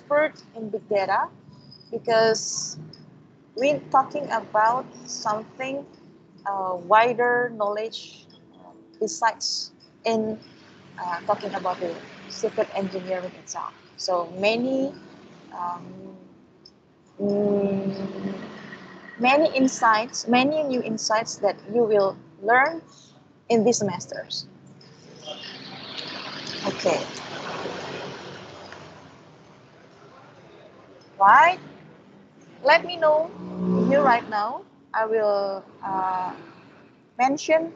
expert in big data because we're talking about something wider knowledge besides in talking about the civil engineering itself. So um, mm, many insights, many new insights that you will learn in these semesters. Okay, right? Let me know here right now. I will mention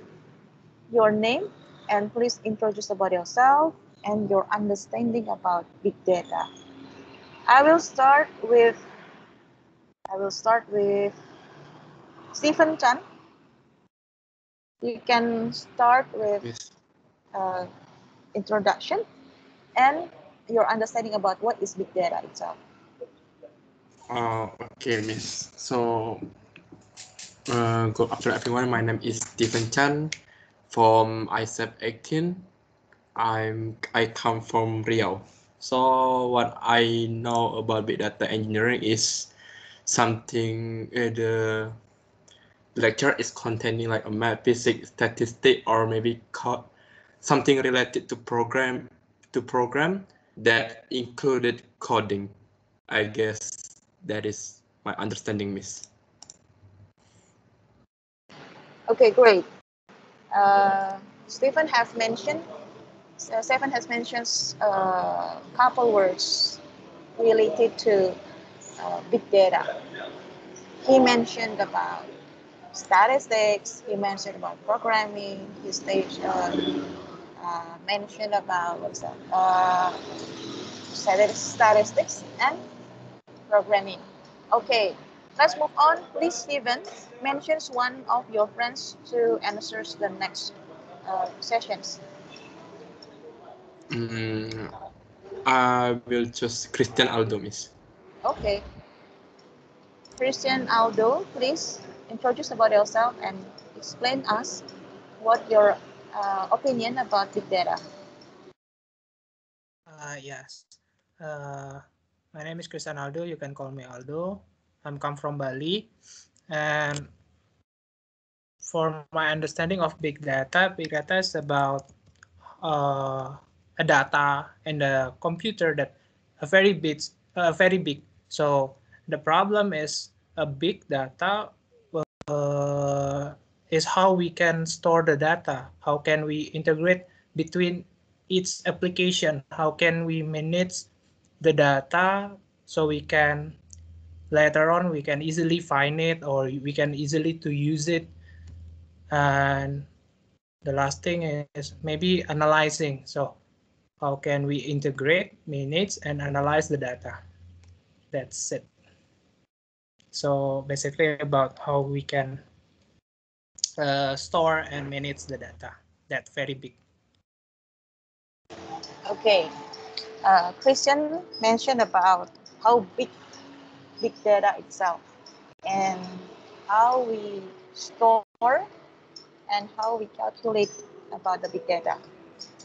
your name and please introduce about yourself and your understanding about big data. I will start with Stephen Chan. You can start with Miss. uh, introduction and your understanding about what is big data itself. Okay, Miss. So, good afternoon, everyone. My name is Stephen Chan from ISEP 18. I come from Riau. So, what I know about big data engineering is something the lecture is containing like a math, physics, statistic, or maybe something related to program that included coding. I guess that is my understanding, Miss. Okay, great. Stephen has mentioned Stephen has mentioned a couple words related to big data. He mentioned about statistics. He mentioned about programming. He mentioned about what's that? Statistics and programming. Okay, let's move on. Please, Steven, mentions one of your friends to answer the next sessions. I will choose Christian Aldo, Miss. Okay, Christian Aldo, please introduce about yourself and explain us what your opinion about big data. Yes. My name is Christian Aldo. You can call me Aldo. I'm come from Bali, and for my understanding of big data is about a data and a computer that are very big. So the problem is a big data is how we can store the data. How can we integrate between each application? How can we manage the data so we can later on we can easily find it or we can easily to use it. And the last thing is maybe analyzing. So how can we integrate, manage, and analyze the data? That's it. So basically about how we can store and manage the data. That's very big. Okay, Christian mentioned about how big data itself and how we store and how we calculate about the big data.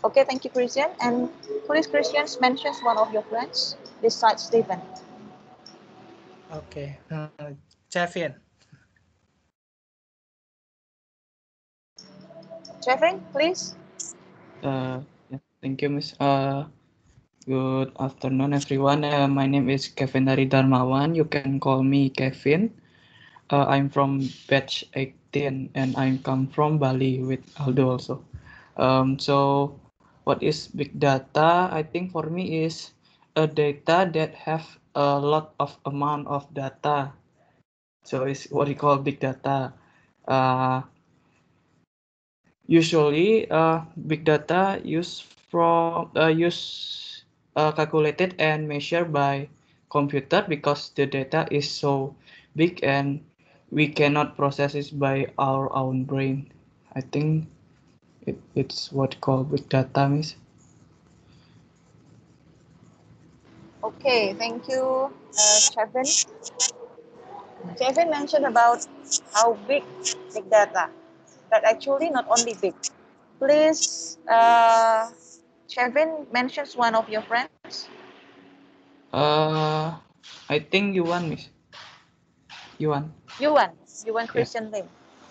Okay, thank you, Christian. And please, Christian, mentions one of your friends besides Stephen. Okay, Chafian. Jeffrey, please. Yeah, thank you, Miss. Good afternoon, everyone. My name is Kevin Dari Darmawan. You can call me Kevin. I'm from batch 18 and I come from Bali with Aldo also. So what is big data? I think for me is a data that have a lot of amount of data. So it's what we call big data. Usually, big data calculated and measured by computer because the data is so big and we cannot process it by our own brain. I think it's what called big data, Miss. Okay, thank you, Kevin. Kevin mentioned about how big data, but actually not only big. Please, Kevin mentions one of your friends. I think Yuan, Miss. Yuan. Yuan Christian Lim.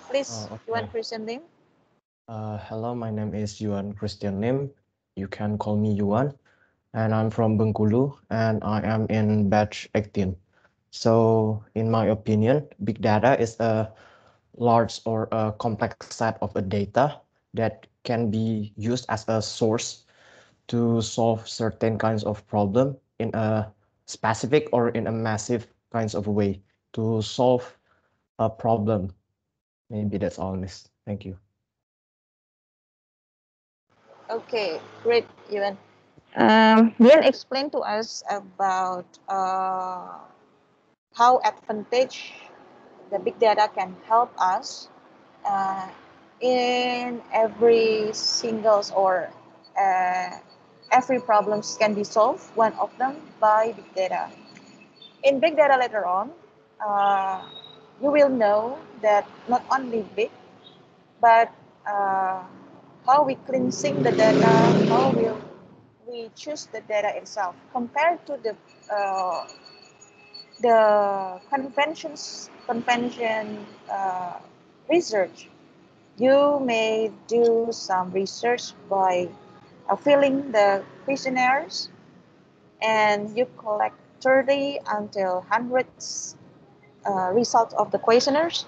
Please, Oh, okay. Yuan Christian Lim. Hello, my name is Yuan Christian Lim. You can call me Yuan, and I'm from Bengkulu, and I am in batch 18. So, in my opinion, big data is a large or a complex set of a data that can be used as a source to solve certain kinds of problem in a specific or in a massive kinds of way to solve a problem. Maybe that's all, Miss. Thank you. Okay, great, Yuan. Yuan explained to us about how advantage the big data can help us uh, in every singles or uh, every problems can be solved, one of them by big data. In big data later on, uh, you will know that not only big, but uh, how we cleansing the data, how will we choose the data itself compared to the convention research. You may do some research by filling the questionnaires, and you collect 30 until hundreds results of the questionnaires.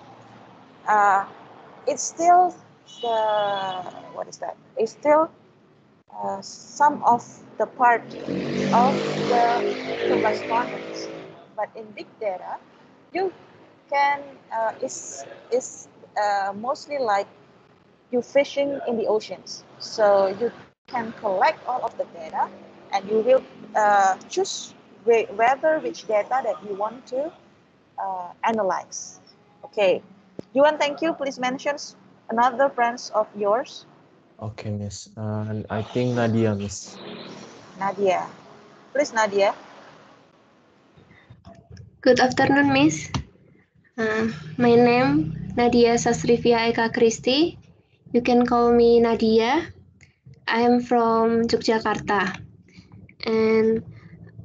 Uh, it's still the what is that? It's still some of the part of the correspondence. But in big data, you can is mostly like you fishing in the oceans. So you can collect all of the data, and you will choose whether which data that you want to analyze. Okay, Yuan, thank you. Please mention another friends of yours. Okay, Miss. I think Nadia, Miss. Nadia. Please, Nadia. Good afternoon, Miss. My name Nadia Sasrivia Eka Kristi. You can call me Nadia. I am from Yogyakarta. And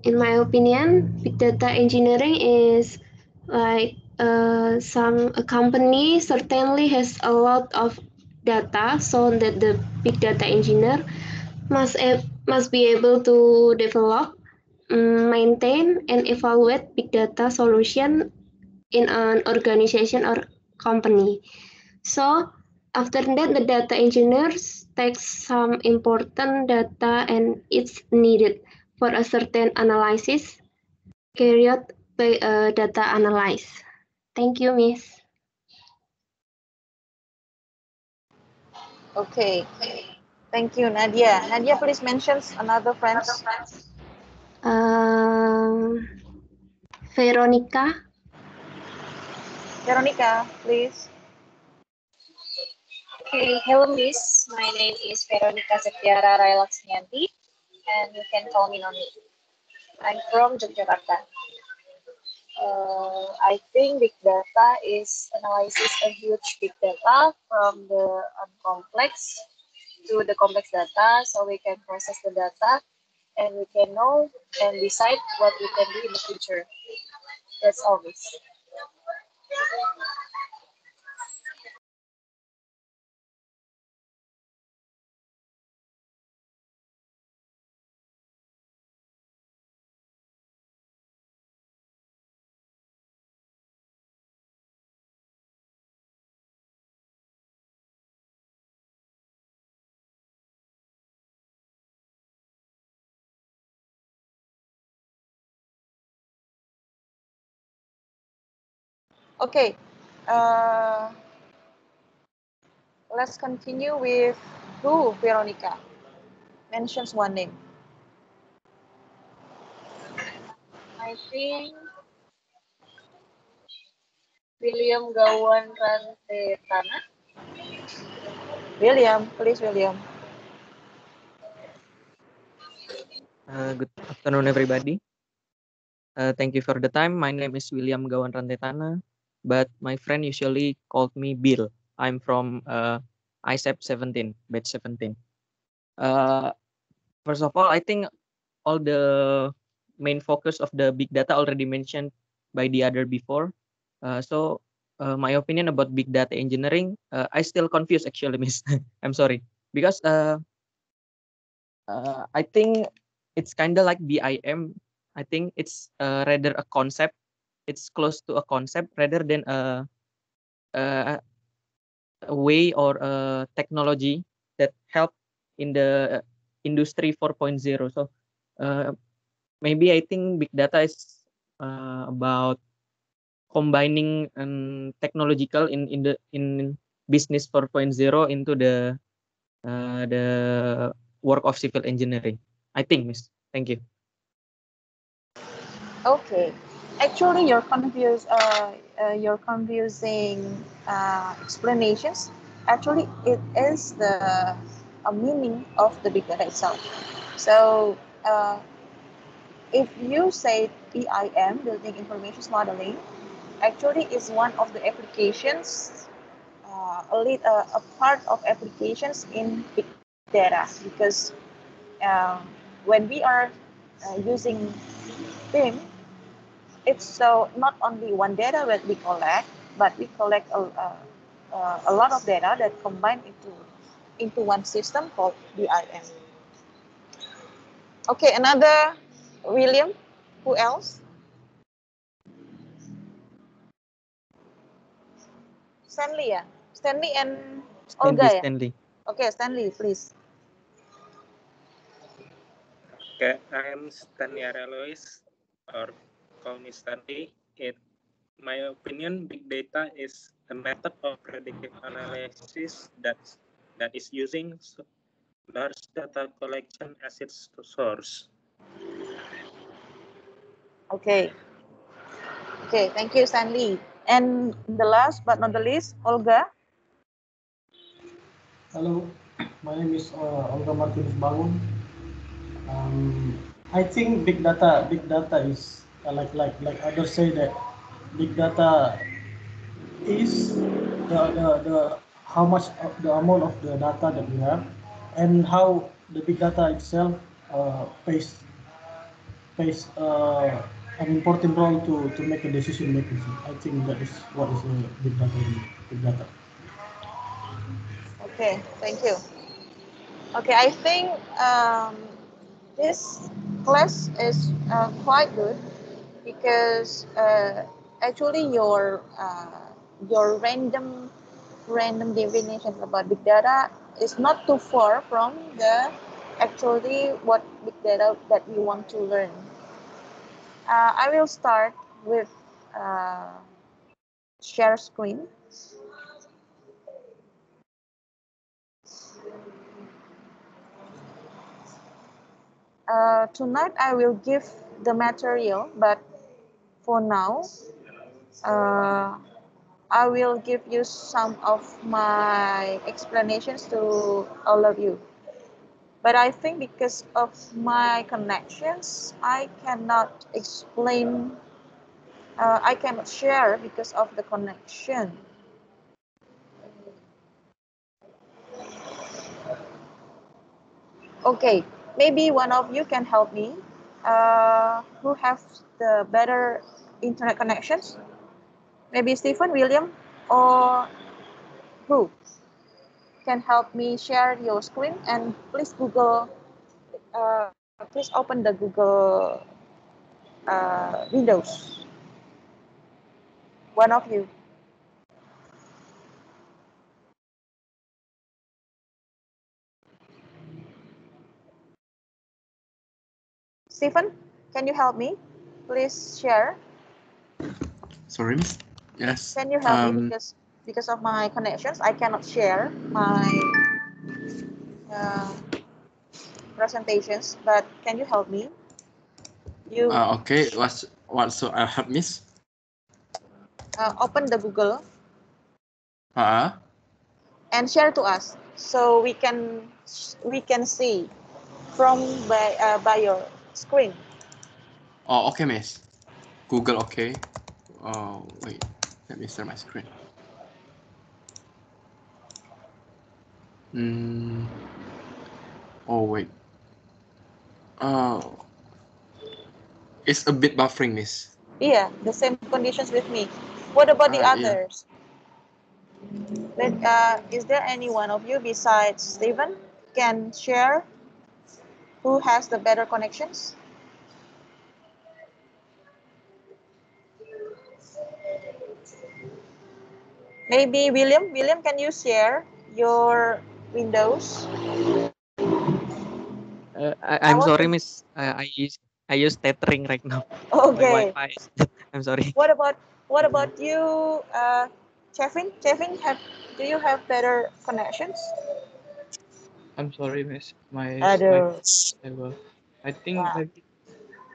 in my opinion, big data engineering is like a company certainly has a lot of data, so that the big data engineer must be able to develop, maintain, and evaluate big data solution in an organization or company. So after that, the data engineers takes some important data and it's needed for a certain analysis carried out by a data analyst. Thank you, Miss. Okay. Thank you, Nadia. Nadia, please mention another friends. Veronica. Veronica, please. Okay, hello Miss. My name is Veronica Septiara Railaksmianti, and you can call me Noni. I'm from Yogyakarta. I think big data is analysis a huge big data from the uncomplex to the complex data, so we can process the data and we can know and decide what we can do in the future. That's all, Miss. Okay. Let's continue with who, Veronica. Mentions one name. I think William Gawan Rantetana. William, please, William. Good afternoon, everybody. Thank you for the time. My name is William Gawan Rantetana, but my friend usually called me Bill. I'm from ISEP 17, batch 17. First of all, I think all the main focus of the big data already mentioned by the other before. So my opinion about big data engineering, I still confused actually, Miss. I'm sorry because I think it's kind of like BIM. I think it's rather a concept. It's close to a concept rather than a way or a technology that help in the industry 4.0. So maybe I think big data is about combining technological in business 4.0 into the work of civil engineering. I think, Miss. Thank you. Okay. Actually, you're confusing explanations. Actually, it is the a meaning of the big data itself. So, if you say BIM, building information modeling, actually is one of the applications, a part of applications in big data, because when we are using BIM, it's so not only one data that we collect, but we collect a lot of data that combine into one system called BIM. Okay, another William. Who else? Stanley, yeah. Stanley and Olga, yeah. Stanley. Okay, Stanley, please. Okay, I'm Stanley Arelois, or call me Stanley. In my opinion, big data is a method of predictive analysis that is using large data collection as its source. Okay. Okay, thank you, Stanley. And the last but not the least, Olga. Hello, my name is Olga Martinez Bangun. I think big data is like others say that big data is the how much of the amount of the data that we have, and how the big data itself plays an important role to make a decision making. I think that is what is big data. Big data. Okay, thank you. Okay, I think this class is quite good because actually your random definition about big data is not too far from the actually what big data that we want to learn. I will start with share screen. Tonight I will give the material, but for now, I will give you some of my explanations to all of you. But I think because of my connections, I cannot explain, I cannot share because of the connection. Okay, maybe one of you can help me. Who have the better internet connections? Maybe Stephen, William, or who can help me share your screen? And please Google, please open the Google Windows. One of you. Stephen, can you help me? Please share. Sorry, Miss. Yes. Can you help me because of my connections, I cannot share my presentations. But can you help me? You Okay. What so I help, Miss? Open the Google Uh, and share to us so we can see from by your screen. Oh, okay, Miss. Google, okay. Oh, wait. Let me share my screen. Oh, wait. Oh. It's a bit buffering, miss. Yeah, the same conditions with me. What about the Yeah. others? Is there any one of you besides Stephen can share who has the better connections? Maybe William. William, can you share your windows? I'm sorry, Miss. I use tethering right now. Okay. My Wi-Fi. I'm sorry. What about you, Chevin? Chevin, do you have better connections? I'm sorry, Miss. My Aduh. stable. I think Yeah. maybe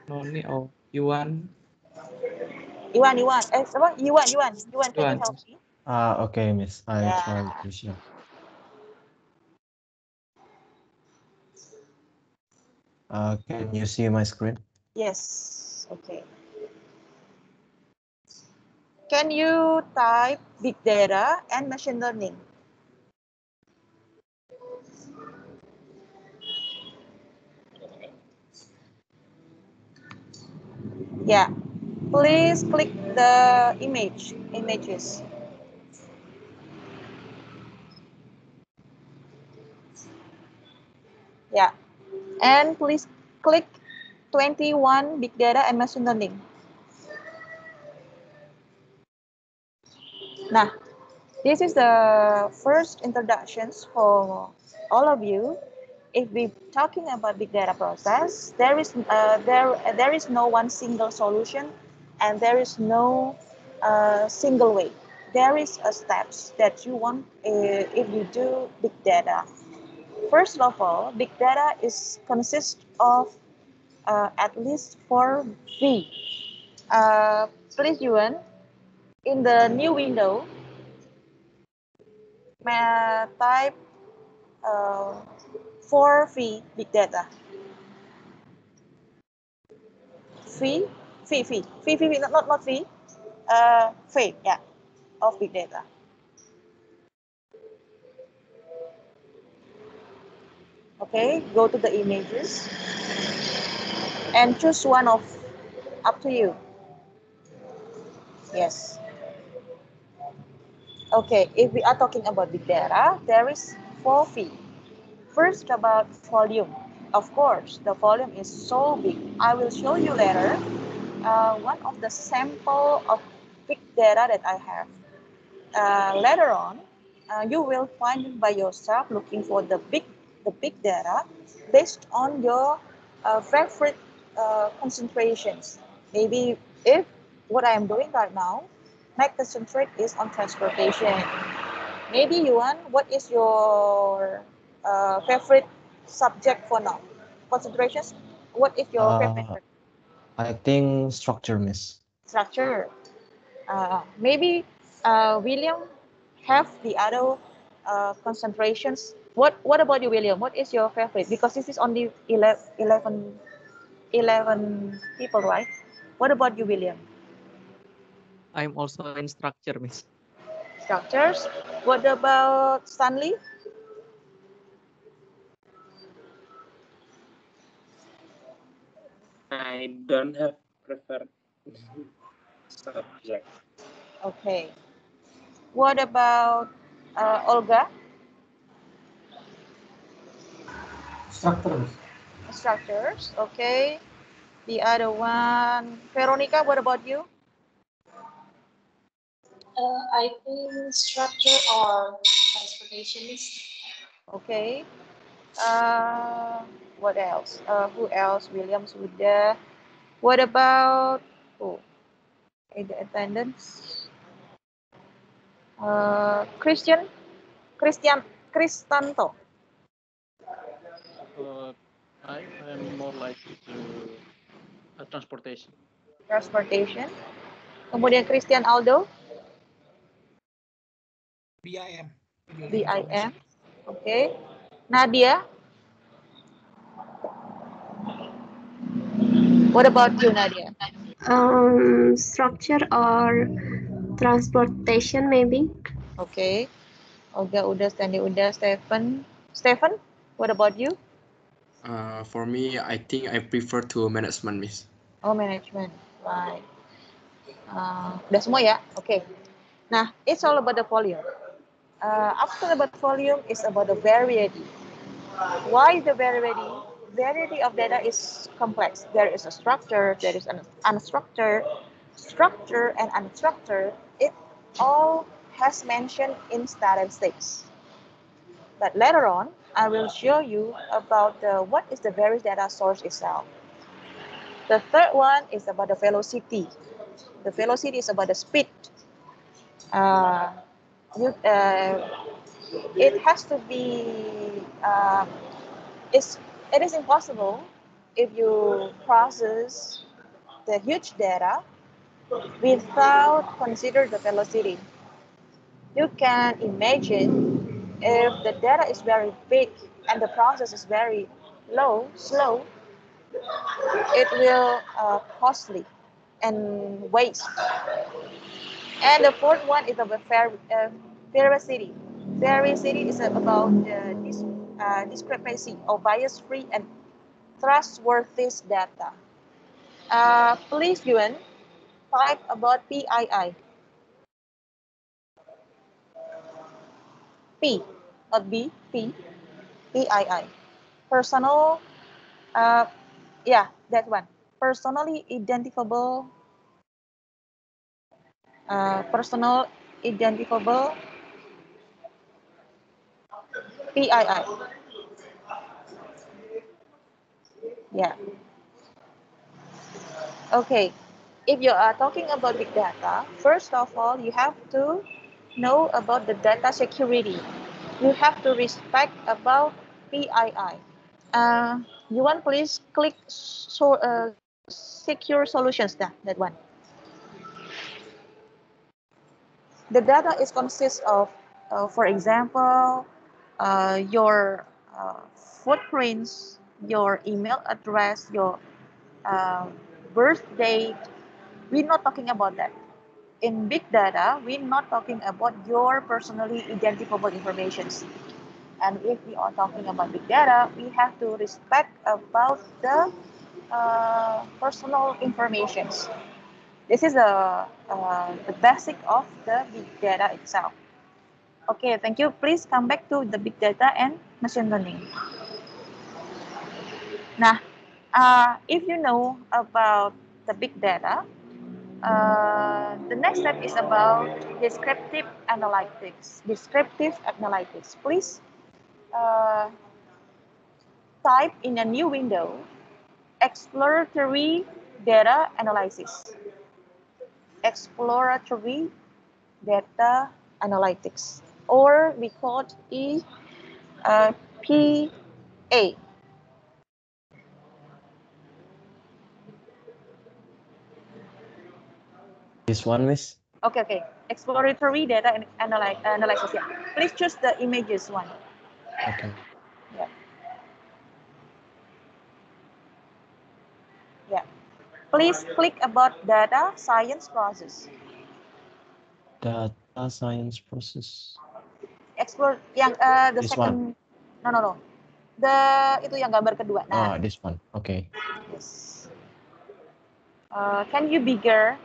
Noni or Yuan. Iwan. Yuan, can you help me? Okay, miss. I Yeah. try to share. Can you see my screen? Yes. Okay. Can you type big data and machine learning? Yeah. Please click the images. Yeah. And please click 21 big data and machine learning. Nah, this is the first introductions for all of you. If we're talking about big data process, there is no one single solution, and there is no single way. There is a steps that you want if you do big data. First of all, big data is consists of at least 4 V. Please, Yuan, in the new window, type 4 V big data. V, not V. V, yeah, of big data. Okay, go to the images and choose one of, up to you. Yes. Okay, if we are talking about big data, there is 4 V. First, about volume. Of course, the volume is so big. I will show you later one of the sample of big data that I have. Later on, you will find by yourself looking for the big data based on your favorite concentrations. Maybe if what I am doing right now, my concentrate is on transportation. Maybe Yuan, what is your favorite subject for now? Concentrations. What is your favorite I think structure, miss. structure? Maybe William have the other concentrations. What about you, William? What is your favorite? Because this is only 11 people, right? What about you, William? I'm also in structure, Miss. Structures. What about Stanley? I don't have preferred subject. Okay. What about Olga? Structures. Structures. Okay. The other one, Veronica. What about you? I think structure or transportation is. Okay. What else? Who else? Williams with the. What about in the attendance? Christian Cristanto. I am more like to transportation. Transportation. Kemudian Christian Aldo. BIM. BIM. Okay. Nadia. What about you, Nadia? Structure or transportation maybe. Okay. Olga udah, Stanley udah, Stephen, what about you? For me, I think I prefer to management, miss. Oh, management, right. Udah semua ya? Oke. Nah, it's all about the volume. After about volume is about the variety. Why the variety? Variety of data is complex. There is a structure, there is an unstructured, structure and unstructured. It all has mentioned in statistics. But later on, I will show you about what is the various data source itself. The third one is about the velocity. The velocity is about the speed. Uh, it has to be it is impossible if you process the huge data without consider the velocity. You can imagine if the data is very big and the process is very slow, it will costly and waste. And the fourth one is about veracity. Veracity is about discrepancy of bias-free and trustworthy data. Please, Yuan, type about PII. P, not B, P, PII. Personal, yeah, that one. Personally identifiable, personal identifiable PII. Yeah. Okay. If you are talking about big data, first of all, you have to know about the data security. You have to respect about PII. You want please click secure solutions, that one. The data is consists of, for example, your footprints, your email address, your birth date. We're not talking about that. In big data, we're not talking about your personally identifiable informations. And if we are talking about big data, we have to respect about the personal informations. This is the basic of the big data itself. Okay, thank you. Please come back to the big data and machine learning. Nah, if you know about the big data, the next step is about descriptive analytics. Descriptive analytics. Please type in a new window, exploratory data analysis. Exploratory data analytics, or we call it PA. This one, Miss? Okay. Exploratory data analysis. Yeah. Please choose the images one. Okay. Yeah. Please click about data science process. Data science process. Explore yang the This second. one. No. Itu yang gambar kedua. Nah. This one. Okay. Yes. Can you bigger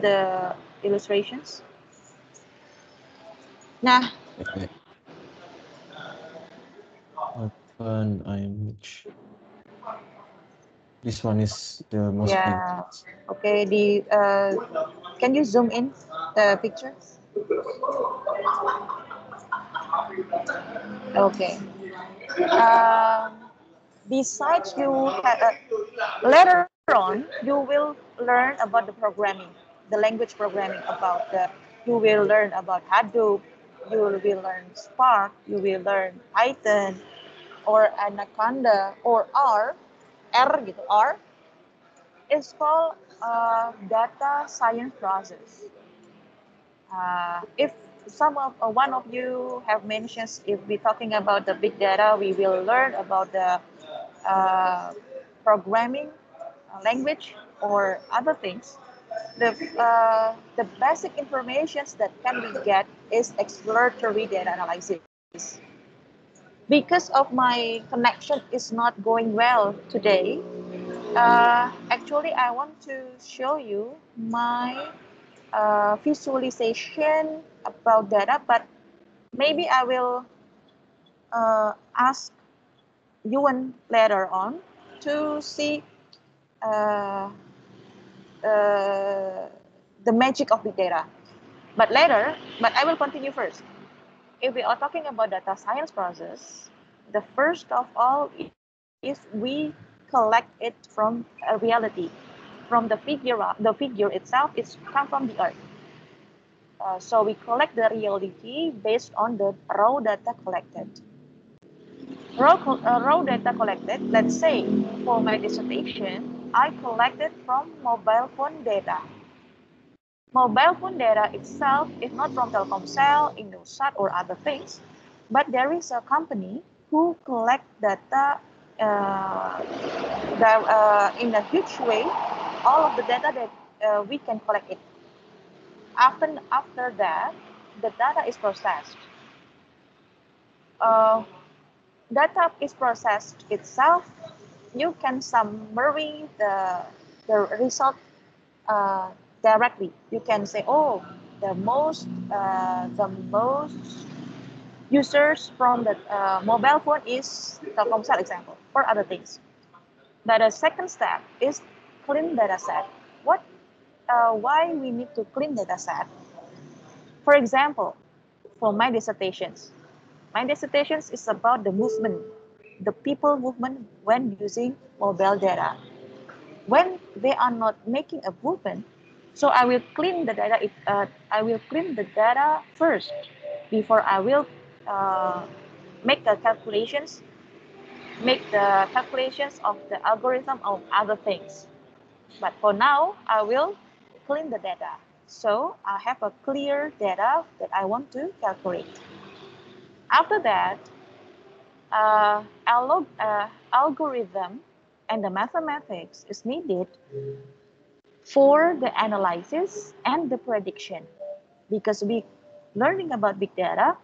the illustrations? Nah. Okay. Open image. This one is the most famous. Okay. Can you zoom in the picture? Okay. Besides, you have later on you will learn about the programming, the language programming. You will learn about Hadoop. You will learn Spark. You will learn Python, or Anaconda, or R. R. It's called data science process. If one of you have mentioned, if we're talking about the big data, we will learn about the programming language or other things. The basic information that can be get is exploratory data analysis. Because of my connection is not going well today, Actually, I want to show you my visualization about data, but maybe I will ask Yuan later on to see uh, the magic of big data. But I will continue first. If we are talking about data science process, the first of all is we collect it from a reality, from the figure. The figure itself is come from the earth. So we collect the reality based on the raw data collected. Raw data collected, let's say for my dissertation, I collected from mobile phone data. Mobile phone data itself is not from Telkomsel, Indosat, or other things, but there is a company who collect data in a huge way, all of the data that we can collect it. After that, the data is processed. Data is processed itself. You can summary the result directly. You can say, oh, the most users from the mobile phone is Telkomsel example, or other things. But the second step is clean data set. Why we need to clean data set? For example, for my dissertations is about the movement, the people movement when using mobile data. When they are not making a movement, so I will clean the data. I will clean the data first before I will make the calculations of the algorithm of other things. But for now, I will clean the data. So I have a clear data that I want to calculate. After that, algorithm and the mathematics is needed for the analysis and the prediction, because we learning about big data.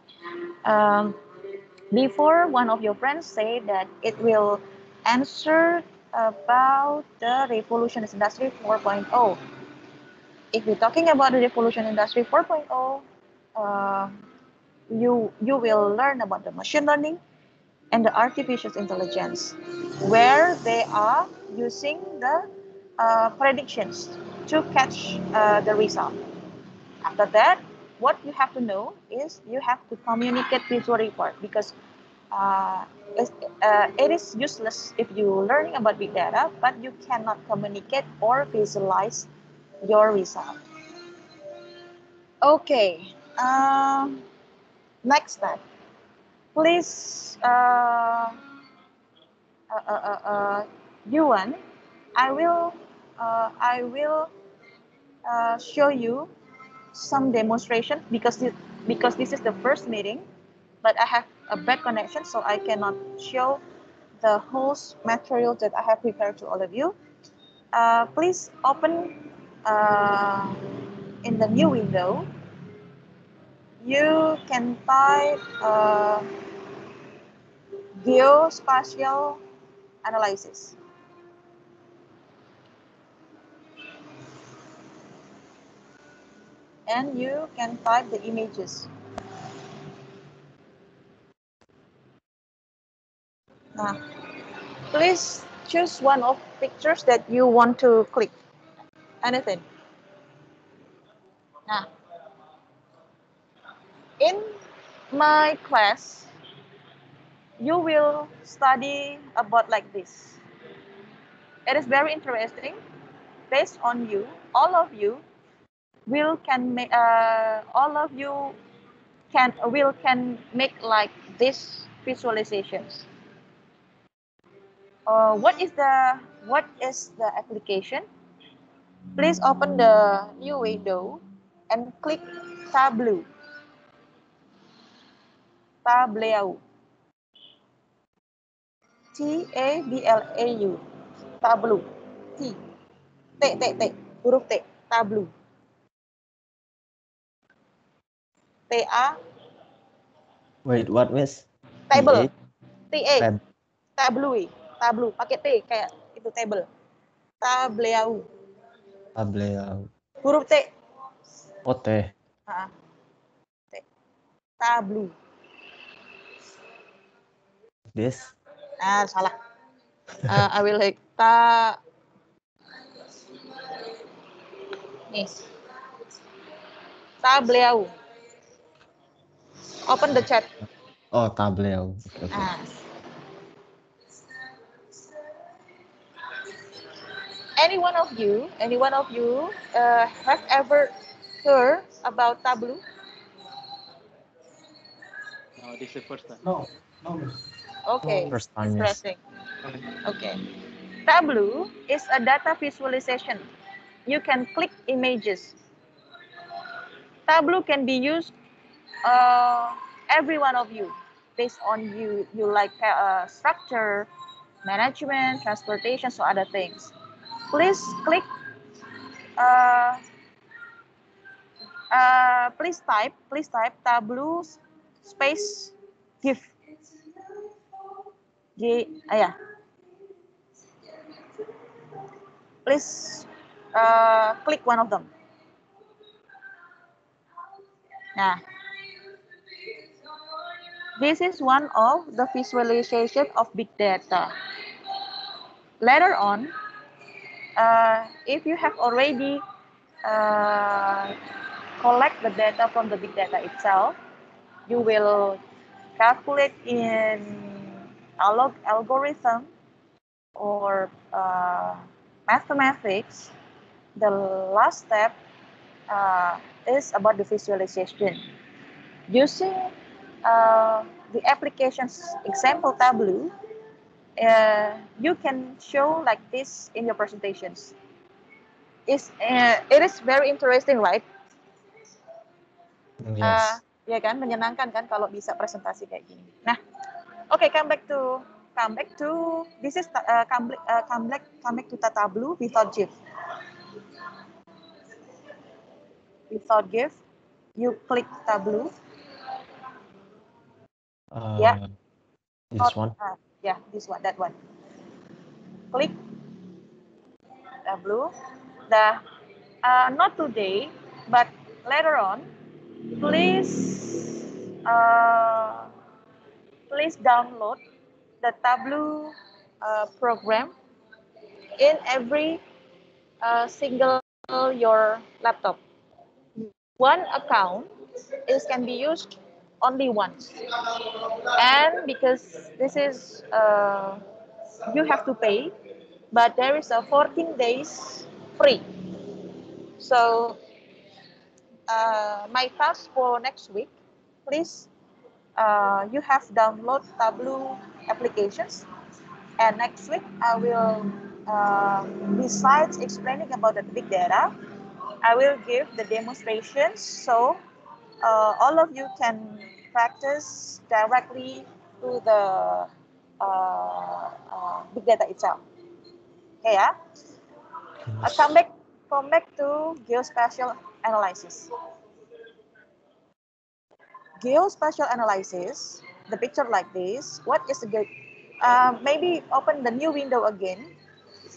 Before, one of your friends said that it will answer about the revolution industry 4.0. If we're talking about the revolution industry 4.0, you will learn about the machine learning and the artificial intelligence, where they are using the predictions to catch the result. After that, what you have to know is you have to communicate with your report, because it is useless if you learning about big data, but you cannot communicate or visualize your result. Okay, next step. Please, Yuan, I will show you some demonstration, because this is the first meeting, but I have a bad connection, so I cannot show the whole material that I have prepared to all of you. Please open in the new window. You can type geospatial analysis. And you can type the images. Now, please choose one of pictures that you want to click. Anything. Now, in my class, you will study about like this. It is very interesting. Based on you, all of you will can make make like this visualizations. What is the application? Please open the new window and click Tableau. Tableau. Tablau. Tableau. Huruf T. Tableau. TA. Wait, what, Miss? Table. TA? TA. Tableau. Tableau. Pakai T kayak itu table. Tableau. Tableau. Huruf T. Oh, teh. T. Tableau. This. Salah. I will like nih. Tableau. Open the chat. Oh, tableau. Okay. Any one of you have ever heard about Tableau? No, this is the first time. No, miss. Okay, First time, yes. interesting. Okay. Tableau is a data visualization. You can click images. Tableau can be used every one of you based on you like structure, management, transportation, so other things. Please click. Please type Tableau space GIF. Yeah. Please click one of them. Nah. This is one of the visualization of big data. Later on, if you have already collect the data from the big data itself, you will calculate in algorithm or mathematics. The last step is about the visualization. Using the application's example Tableau, you can show like this in your presentations. It is very interesting, right? Yes. Ya kan, menyenangkan kan kalau bisa presentasi kayak gini. Nah, okay, come back to this is come back to Tableau without GIF. Without GIF, you click Tableau. Yeah. This one. Yeah, this one, that one. Click Tableau. Not today, but later on, please download the Tableau program in every single your laptop. One account can be used only once, and because this is you have to pay, but there is a 14 days free. So my task for next week, please you have download Tableau applications, and next week I will besides explaining about the big data, I will give the demonstrations so all of you can practice directly to the big data itself. Okay, yeah. Come back to geospatial analysis. Geospatial analysis, the picture like this. What is the good? Maybe open the new window again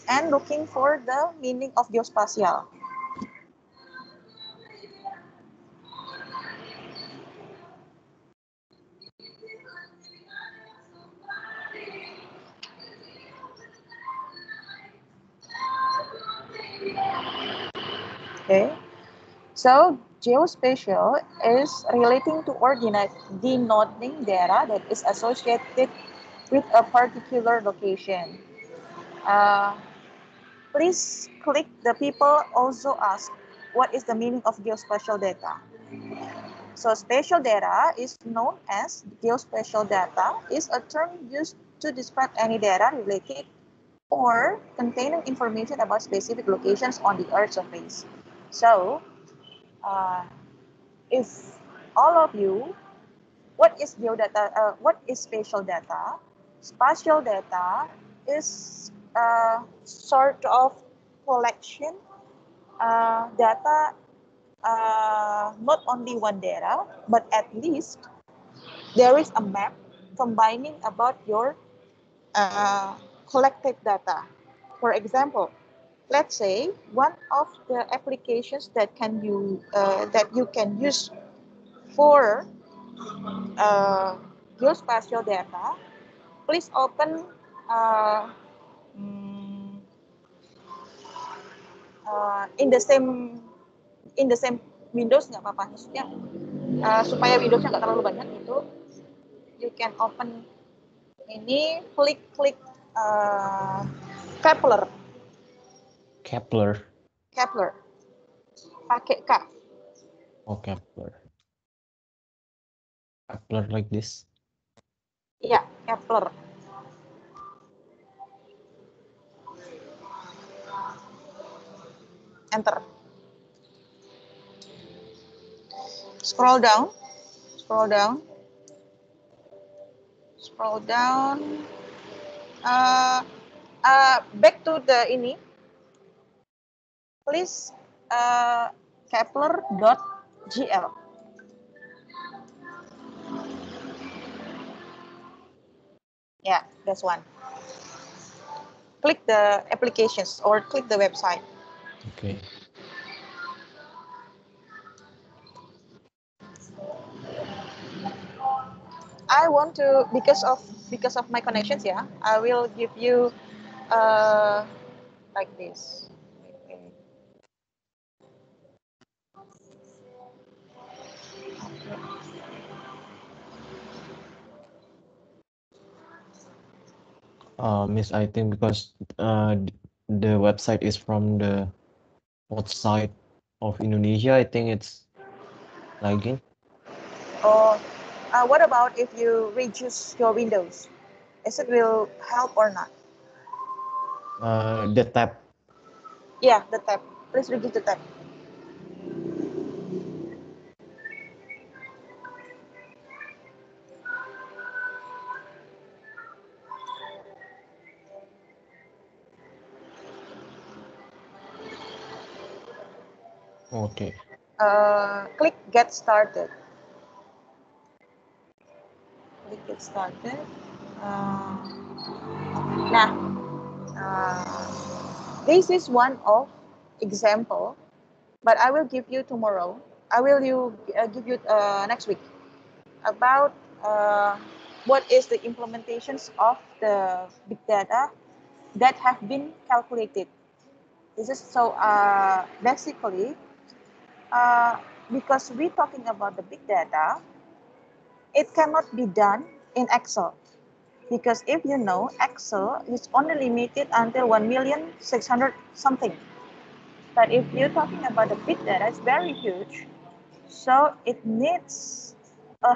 and looking for the meaning of geospatial. Okay, so geospatial is relating to or denoting data that is associated with a particular location. Please click the people also ask what is the meaning of geospatial data. So spatial data is known as geospatial data is a term used to describe any data related or containing information about specific locations on the Earth's surface. So if all of you, what is geodata? What is spatial data? Spatial data is a sort of collection data, not only one data, but at least there is a map combining about your collected data. For example, let's say one of the applications that you can use for geospatial data, please open uh, mm, in the same Windows, nggak apa-apa, maksudnya supaya Windowsnya nggak terlalu banyak gitu, you can open ini, klik Kepler. Kepler pakai K. Oh, Kepler like this. Iya, Kepler. Enter. Scroll down. Back to the ini. Please Kepler.gl. Yeah, that's one. Click the applications or click the website. Okay. I want to, because of my connections, yeah, I will give you like this. Miss, I think because the website is from the outside of Indonesia, I think it's lagging. Or what about if you reduce your windows? Is it will help or not? The tab. Yeah, the tab. Please reduce the tab. Okay. Click Get Started. Click Get Started. This is one of example, but I will give you tomorrow. I will give you next week about what is the implementations of the big data that have been calculated. This is so basically because we're talking about the big data, it cannot be done in Excel. Because if you know, Excel is only limited until 1,600,000 something. But if you're talking about the big data, it's very huge. So it needs some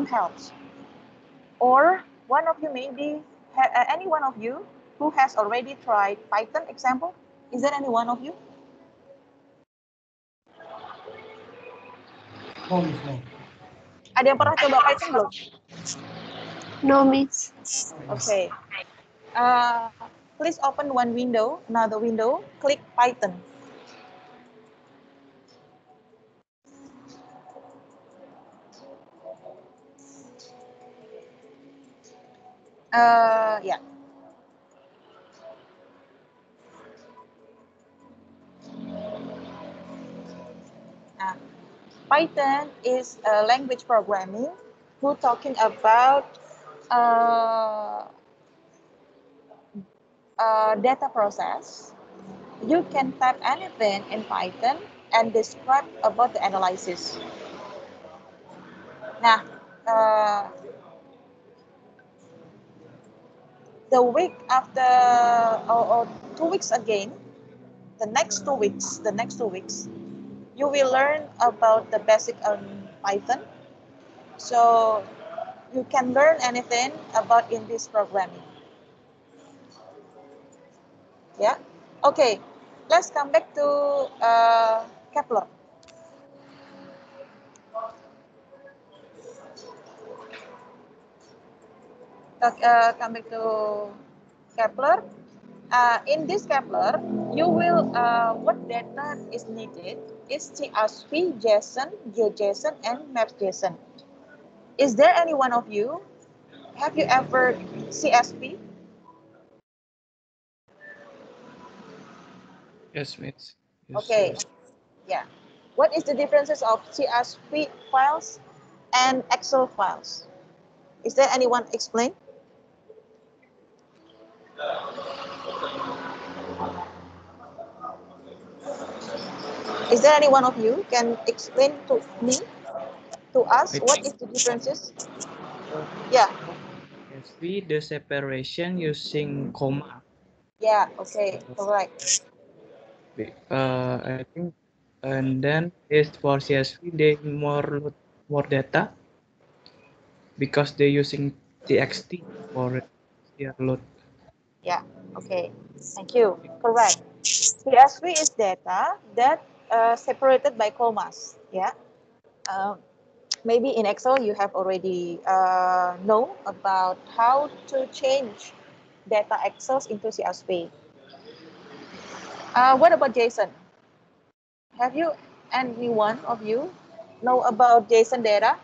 helps. Or one of you maybe, any one of you who has already tried Python example? Is there any one of you? No, Miss, no. Ada yang pernah coba Python belum? No, Miss. Okay. Please open one window, another window, click Python. Yeah. Python is a language programming who talking about data process. You can type anything in Python and describe about the analysis. Nah, the week after or 2 weeks again, the next 2 weeks, you will learn about the basic on Python. So you can learn anything about in this programming. Yeah. Okay. Let's come back to Kepler. Come back to Kepler. In this Kepler, you will what data is needed is CSV, JSON, GeoJSON, and MapJSON. Is there any one of you? Have you ever CSV? Yes, Miss. Okay, yeah. What is the differences of CSV files and Excel files? Is there anyone explain? Is there any one of you can explain to me, to us, I what think is the differences? uh, Yeah, CSV, the separation using comma. yeah, okay, correct. I think, and then is for CSV they more load more data because they using TXT for their load. Yeah, okay, thank you, correct. CSV is data that separated by commas, yeah. Um, Maybe in Excel you have already know about how to change data Excels into CSV. What about JSON? Have you, any one of you, know about JSON data?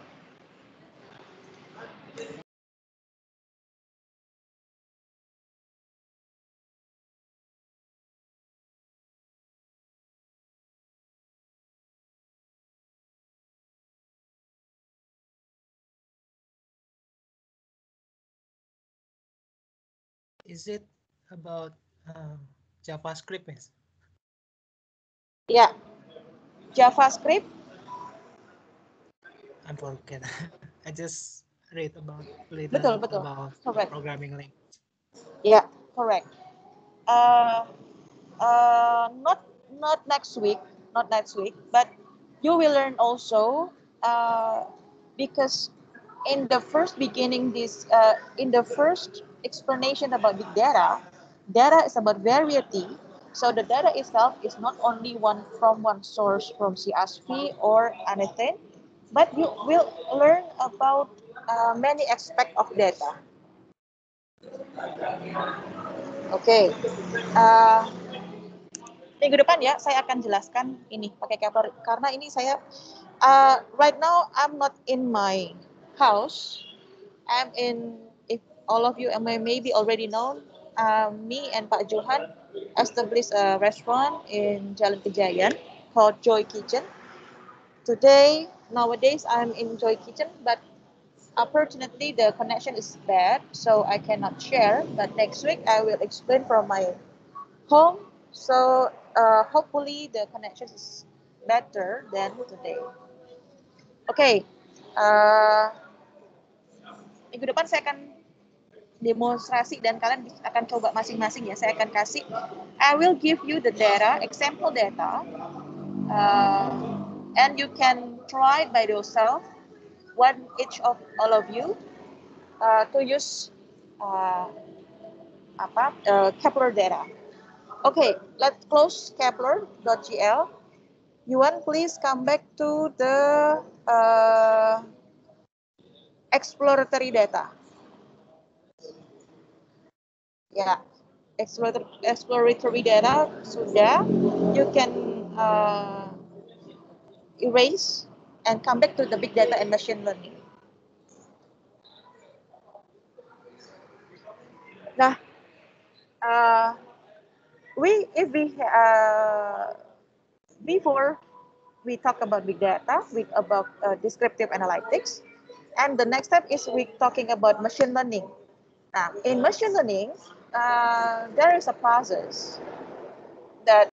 Is it about JavaScript, Miss? Yeah, JavaScript. I forget. I just read about Betul, little betul. about Correct. programming language. Yeah, correct. Uh, not next week, not next week, but you will learn also because in the first beginning, in the first explanation about big data, data is about variety. So the data itself is not only one from one source from CSV or anything, but you will learn about many aspects of data. Oke, okay. Minggu depan ya saya akan jelaskan ini pakai Kepler karena ini saya right now I'm not in my house. I'm in, if all of you maybe already know, me and Pak Johan established a restaurant in Jalan Kejayan called Joy Kitchen. Today, nowadays I'm in Joy Kitchen, but unfortunately the connection is bad, so I cannot share. But next week I will explain from my home. So hopefully the connection is better than today. Oke, okay. Minggu depan saya akan demonstrasi dan kalian akan coba masing-masing ya. Saya akan kasih, I will give you the data, example data, and you can try by yourself, one each of all of you, to use Kepler data. Okay, let's close Kepler.gl. Yuan, please come back to the exploratory data. Ya, exploratory data sudah. You can erase and come back to the big data and machine learning. Nah, before we talk about big data, we about descriptive analytics, and the next step is we talking about machine learning. Now, in machine learning, there is a process that